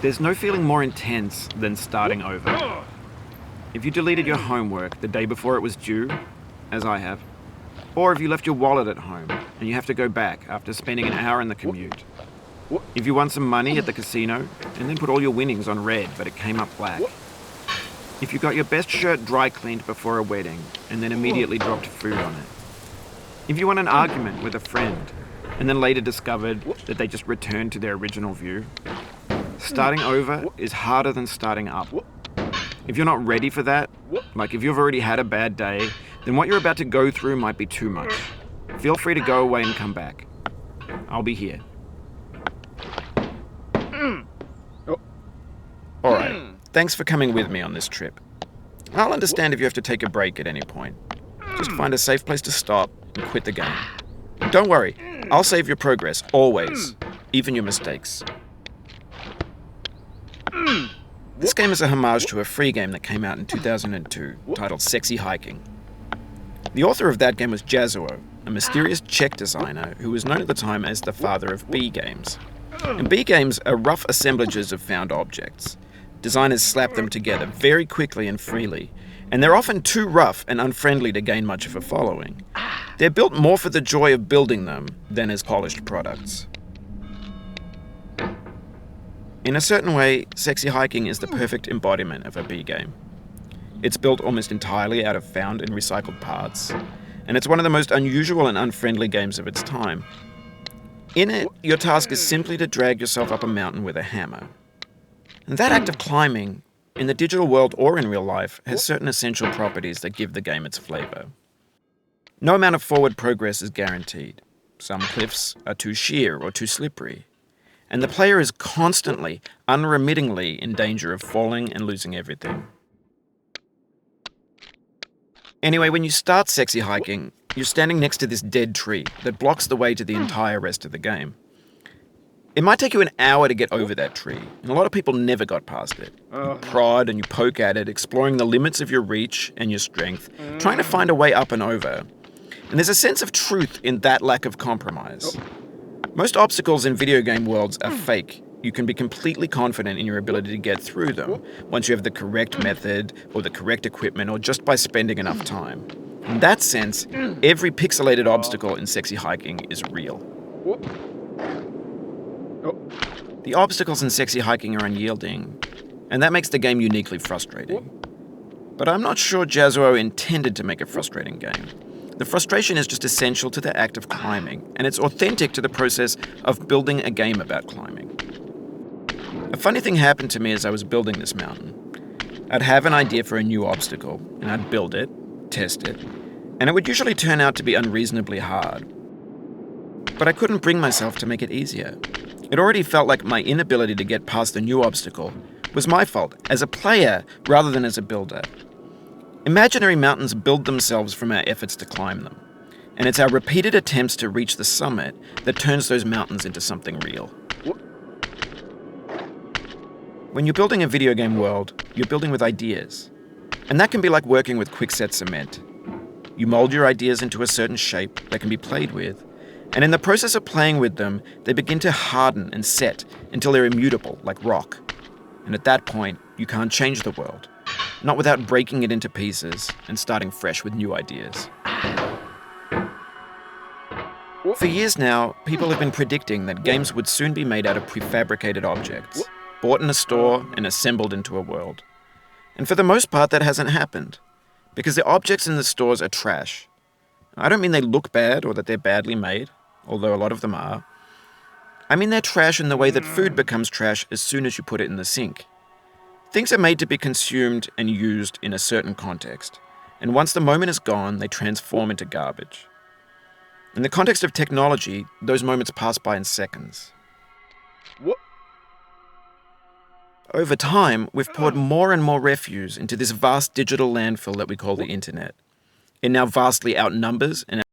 There's no feeling more intense than starting over. If you deleted your homework the day before it was due, as I have, or if you left your wallet at home and you have to go back after spending an hour in the commute. If you won some money at the casino and then put all your winnings on red but it came up black. If you got your best shirt dry cleaned before a wedding and then immediately dropped food on it. If you won an argument with a friend and then later discovered that they just returned to their original view. Starting over is harder than starting up. If you're not ready for that, like if you've already had a bad day, then what you're about to go through might be too much. Feel free to go away and come back. I'll be here. Alright, thanks for coming with me on this trip. I'll understand if you have to take a break at any point. Just find a safe place to stop and quit the game. Don't worry, I'll save your progress, always, even your mistakes. This game is a homage to a free game that came out in 2002, titled Sexy Hiking. The author of that game was Jazzuo, a mysterious Czech designer who was known at the time as the father of B games. And B games are rough assemblages of found objects. Designers slap them together very quickly and freely, and they're often too rough and unfriendly to gain much of a following. They're built more for the joy of building them than as polished products. In a certain way, Sexy Hiking is the perfect embodiment of a B game. It's built almost entirely out of found and recycled parts, and it's one of the most unusual and unfriendly games of its time. In it, your task is simply to drag yourself up a mountain with a hammer. And that act of climbing, in the digital world or in real life, has certain essential properties that give the game its flavor. No amount of forward progress is guaranteed. Some cliffs are too sheer or too slippery. And the player is constantly, unremittingly in danger of falling and losing everything. Anyway, when you start Sexy Hiking, you're standing next to this dead tree that blocks the way to the entire rest of the game. It might take you an hour to get over that tree, and a lot of people never got past it. You prod and you poke at it, exploring the limits of your reach and your strength, trying to find a way up and over. And there's a sense of truth in that lack of compromise. Most obstacles in video game worlds are fake. You can be completely confident in your ability to get through them once you have the correct method or the correct equipment or just by spending enough time. In that sense, every pixelated obstacle in Sexy Hiking is real. The obstacles in Sexy Hiking are unyielding, and that makes the game uniquely frustrating. But I'm not sure Jazzuo intended to make a frustrating game. The frustration is just essential to the act of climbing, and it's authentic to the process of building a game about climbing. A funny thing happened to me as I was building this mountain. I'd have an idea for a new obstacle, and I'd build it, test it, and it would usually turn out to be unreasonably hard. But I couldn't bring myself to make it easier. It already felt like my inability to get past the new obstacle was my fault as a player rather than as a builder. Imaginary mountains build themselves from our efforts to climb them, and it's our repeated attempts to reach the summit that turns those mountains into something real. When you're building a video game world, you're building with ideas, and that can be like working with quickset cement. You mold your ideas into a certain shape that can be played with, and in the process of playing with them, they begin to harden and set until they're immutable, like rock. And at that point, you can't change the world. Not without breaking it into pieces and starting fresh with new ideas. For years now, people have been predicting that games would soon be made out of prefabricated objects, bought in a store and assembled into a world. And for the most part, that hasn't happened, because the objects in the stores are trash. I don't mean they look bad or that they're badly made, although a lot of them are. I mean they're trash in the way that food becomes trash as soon as you put it in the sink. Things are made to be consumed and used in a certain context, and once the moment is gone, they transform into garbage. In the context of technology, those moments pass by in seconds. Over time, we've poured more and more refuse into this vast digital landfill that we call the internet. It now vastly outnumbers and